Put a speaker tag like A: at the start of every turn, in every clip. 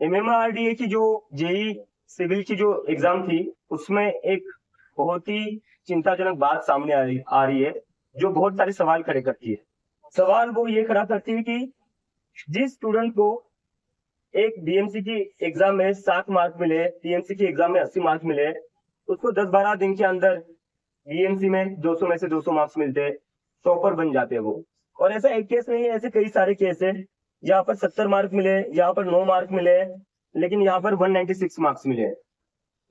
A: MMRDA की जो JEE civil की जो एग्जाम थी, उसमें एक बहुत ही चिंताजनक बात सामने आ रही है, जो बहुत सारे सवाल खड़े करती है। सवाल वो ये खड़ा करती है कि जिस स्टूडेंट को एक बीएमसी की एग्जाम में 60 मार्क मिले, टीएमसी की एग्जाम में 80 मार्क मिले, उसको 10-12 दिन के अंदर बीएमसी में 200 में से 200 मार्क्स मिलते, टॉपर बन जाते हैं वो। और ऐसा एक केस नहीं है, ऐसे कई सारे केस है यहाँ पर 70 मार्क मिले, यहाँ पर 9 मार्क मिले, लेकिन यहाँ पर 196 मार्क्स मिले।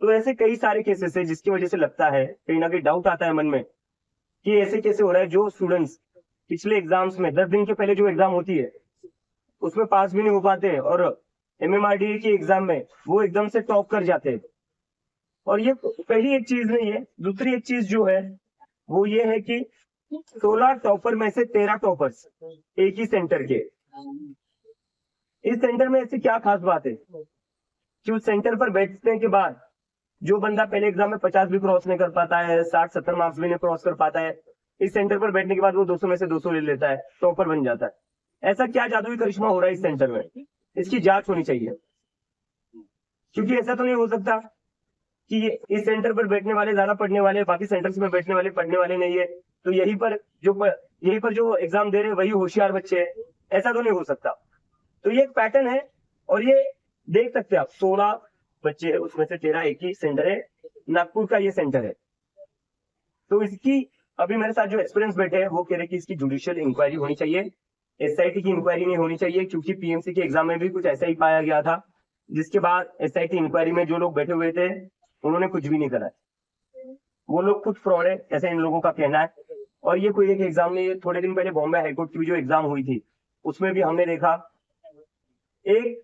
A: तो ऐसे कई सारे केसेस है जिसकी वजह से लगता है, कहीं ना कहीं डाउट आता है मन में कि ऐसे कैसे हो रहा है। जो स्टूडेंट्स पिछले एग्जाम्स में 10 दिन के पहले जो एग्जाम होती है उसमें पास भी नहीं हो पाते, और एमएमआरडीए की एग्जाम में वो एकदम से टॉप कर जाते हैं। और ये पहली एक चीज नहीं है। दूसरी एक चीज जो है वो ये है कि 16 टॉपर में से 13 टॉपर्स एक ही सेंटर के। इस सेंटर में ऐसी क्या खास बात है कि उस सेंटर पर बैठने के बाद जो बंदा पहले एग्जाम में 50 भी क्रॉस नहीं कर पाता है, 60-70 मार्क्स भी नहीं क्रॉस कर पाता है, इस सेंटर पर बैठने के बाद वो 200 में से 200 ले लेता है, टॉपर बन जाता है। ऐसा क्या जादुई करिश्मा हो रहा है इस सेंटर में? इसकी जांच होनी चाहिए, क्योंकि ऐसा तो नहीं हो सकता कि इस सेंटर पर बैठने वाले ज्यादा पढ़ने वाले, बाकी सेंटर्स में बैठने वाले पढ़ने वाले नहीं है, तो यहीं पर जो एग्जाम दे रहे हैं वही होशियार बच्चे हैं। ऐसा तो नहीं हो सकता। तो ये एक पैटर्न है, और ये देख सकते हैं आप, 16 बच्चे हैं, उसमें से 13 एक ही सेंटर है, नागपुर का ये सेंटर है। तो इसकी अभी मेरे साथ जो एक्सपीरियंस बैठे हैं वो कह रहे हैं कि इसकी जुडिशियल इंक्वायरी होनी चाहिए, एसआईटी की इंक्वायरी नहीं होनी चाहिए, क्योंकि पीएमसी के एग्जाम में भी कुछ ऐसा ही पाया गया था, जिसके बाद एसआईटी इंक्वायरी में जो लोग बैठे हुए थे उन्होंने कुछ भी नहीं करा। वो लोग कुछ फ्रॉड है, ऐसा इन लोगों का कहना है। और ये कोई एक एग्जाम नहीं है। थोड़े दिन पहले बॉम्बे हाईकोर्ट की जो एग्जाम हुई थी उसमें भी हमने देखा, एक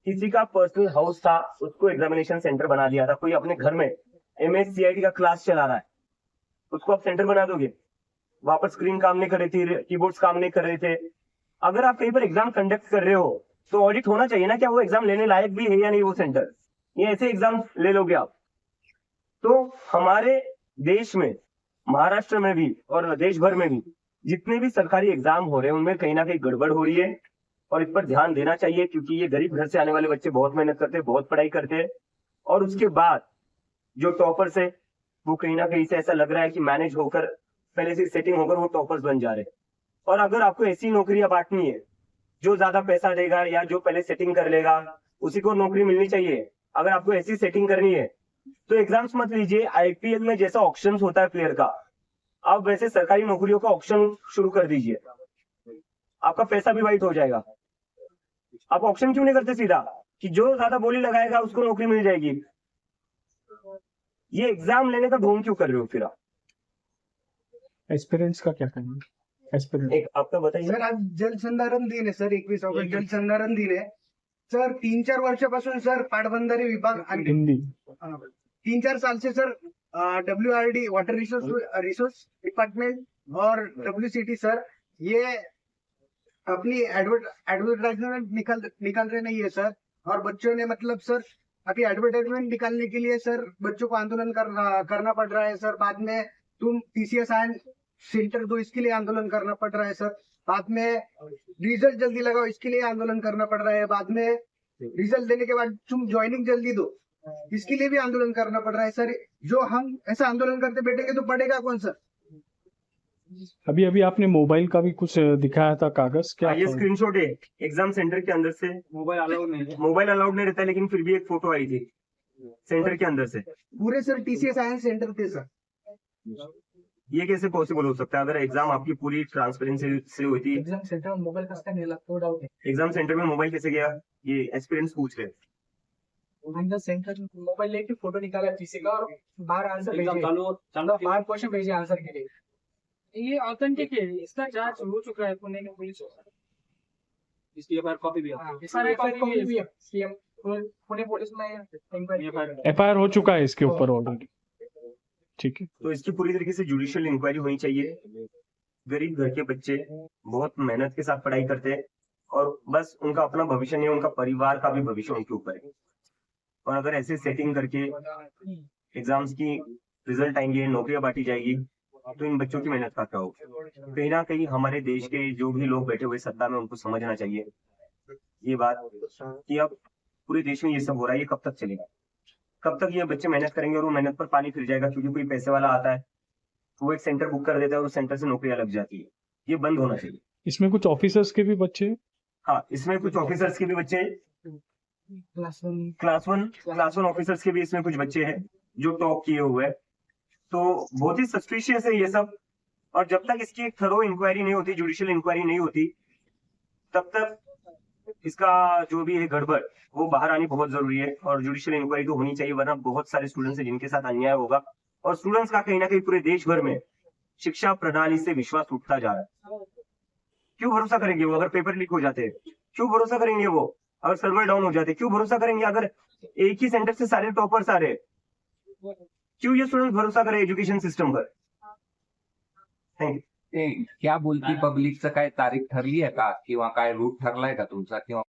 A: किसी का पर्सनल हाउस था, उसको एग्जामिनेशन सेंटर बना दिया था। कोई अपने घर में एमएससीआईटी का क्लास चला रहा है, उसको आप सेंटर बना दोगे? वहां पर स्क्रीन काम नहीं कर रही थी, कीबोर्ड्स काम नहीं कर रहे थे। अगर आप कहीं पर एग्जाम कंडक्ट कर रहे हो तो ऑडिट होना चाहिए ना, क्या वो एग्जाम लेने लायक भी है या नहीं वो सेंटर। ये ऐसे एग्जाम ले लोगे आप? तो हमारे देश में, महाराष्ट्र में भी और देश भर में भी जितने भी सरकारी एग्जाम हो रहे हैं उनमें कहीं ना कहीं गड़बड़ हो रही है, और इस पर ध्यान देना चाहिए, क्योंकि ये गरीब घर से आने वाले बच्चे बहुत मेहनत करते हैं, बहुत पढ़ाई करते हैं, और उसके बाद जो टॉपर्स है वो कहीं ना कहीं से ऐसा लग रहा है कि मैनेज होकर, पहले से सेटिंग होकर वो टॉपर्स बन जा रहे हैं। और अगर आपको ऐसी नौकरियां बांटनी है, जो ज्यादा पैसा देगा या जो पहले सेटिंग कर लेगा उसी को नौकरी मिलनी चाहिए। अगर आपको ऐसी सेटिंग करनी है तो एग्जाम्स मत लीजिए। आईपीएल में जैसा ऑक्शन होता है प्लेयर का, आप वैसे सरकारी नौकरियों का ऑक्शन शुरू कर दीजिए, आपका पैसा भी वाइट हो जाएगा। आप ऑक्शन क्यों नहीं करते सीधा कि जो ज्यादा बोली लगाएगा उसको नौकरी मिल जाएगी? ये एग्जाम लेने का ढोंग क्यों कर रहे हो फिर आप?
B: एक्सपिरियंस का क्या कहना है? एक्सपिरियंस
A: एक आपका बताइए
C: सर, आज जलसंधारण दिन आहे सर, 21 ऑगस्ट जलसंधारण दिन आहे सर. 3-4 वर्षापासून सर पाटबंधारे विभाग आणि
B: हिंदी
C: 3-4 साल से sir WRD water resource department और डब्ल्यूसीटी सर ये अपनी एडवर्टाइजमेंट निकाल रहे नहीं है सर. और बच्चों ने मतलब सर अभी एडवर्टाइजमेंट निकालने के लिए सर बच्चों को आंदोलन करना पड़ रहा है सर. बाद में तुम टीसीएस सेंटर दो, इसके लिए आंदोलन करना पड़ रहा है सर. बाद में रिजल्ट जल्दी लगाओ, इसके लिए आंदोलन करना पड़ रहा है. बाद में रिजल्ट देने के बाद तुम ज्वाइनिंग जल्दी दो, इसके लिए भी आंदोलन करना पड़ रहा है सर. जो हम ऐसा आंदोलन करते बैठेंगे तो पढ़ेगा कौन सर?
B: अभी अभी आपने मोबाइल का भी कुछ दिखाया था कागज, क्या
A: ये
B: था?
A: स्क्रीनशॉट है एग्जाम सेंटर के अंदर से। मोबाइल अलाउड नहीं है, मोबाइल अलाउड नहीं रहता, लेकिन फिर भी एक फोटो आई थी सेंटर के अंदर से।
C: पूरे सर टीसीएस साइंस सेंटर थे सर.
A: ये कैसे पॉसिबल हो सकता है अगर एग्जाम आपकी पूरी ट्रांसपेरेंसी से हुई थी?
C: एग्जाम सेंटर में मोबाइल कसं काय नेला तो डाउट आहे.
A: एग्जाम सेंटर में मोबाइल कैसे गया, ये एक्सपीरियंस पूछ रहे हैं।
C: एग्जाम सेंटर में मोबाइल लेके फोटो निकाला टीसी का और बाहर आंसर भेजे, बाहर क्वेश्चन भेजे आंसर के लिए.
D: ये ऑथेंटिक है, इसका जांच हो चुका है पुणे में पुलिस। इसकी एफआईआर कॉपी भी है,
C: सारे कॉपी भी है सीएम पुणे पुलिस में इंक्वायरी.
B: एफआईआर हो चुका है इसके ऊपर ऑलरेडी, ठीक है।
A: तो इसकी पूरी तरीके से जुडिशियल इंक्वायरी होनी चाहिए। गरीब घर के बच्चे बहुत मेहनत के साथ पढ़ाई करते हैं, और बस उनका अपना भविष्य नहीं, उनका परिवार का भी भविष्य उनके ऊपर है। और अगर ऐसे सेटिंग करके एग्जाम्स की रिजल्ट आएंगे, नौकरियां बांटी जाएगी, तो इन बच्चों की मेहनत का क्या होगा? कहीं ना कहीं हमारे देश के जो भी लोग बैठे हुए सत्ता में, उनको समझना चाहिए ये बात कि अब पूरे देश में ये सब हो रहा है, ये कब तक चलेगा? कब तक ये बच्चे मेहनत करेंगे और वो मेहनत पर पानी फिर जाएगा क्योंकि कोई पैसे वाला आता है, वो एक सेंटर बुक कर देता है और उस सेंटर से नौकरियां लग जाती है। ये बंद होना चाहिए।
B: इसमें कुछ ऑफिसर्स के भी बच्चे हैं?
A: हाँ, इसमें कुछ ऑफिसर्स के भी बच्चे हैं, क्लास वन ऑफिसर्स के भी इसमें कुछ बच्चे हैं जो टॉप किए हुए हैं। तो बहुत ही सस्पिशियस है ये सब। और जब तक इसकी एक थरो इंक्वायरी नहीं होती, जुडिशियल इंक्वायरी नहीं होती, तब तक इसका जो भी है गड़बड़ वो बाहर आनी बहुत जरूरी है। और जुडिशियल इंक्वायरी तो होनी चाहिए, वरना बहुत सारे स्टूडेंट्स हैं जिनके साथ अन्याय होगा। और स्टूडेंट्स का कहीं ना कहीं पूरे देश भर में शिक्षा प्रणाली से विश्वास उठता जा रहा है। क्यों भरोसा करेंगे वो अगर पेपर लीक हो जाते हैं? क्यों भरोसा करेंगे वो अगर सर्वर डाउन हो जाते? क्यों भरोसा करेंगे अगर एक ही सेंटर से सारे टॉपर्स आ रहे? क्यों ये स्टूडेंट भरोसा करे एज्युकेशन सिस्टम पर? थँक्यू.
E: ते क्या बोलती पब्लिकचं काय तारीख ठरली आहे का किंवा काय रूट ठरलाय का तुमचा किंवा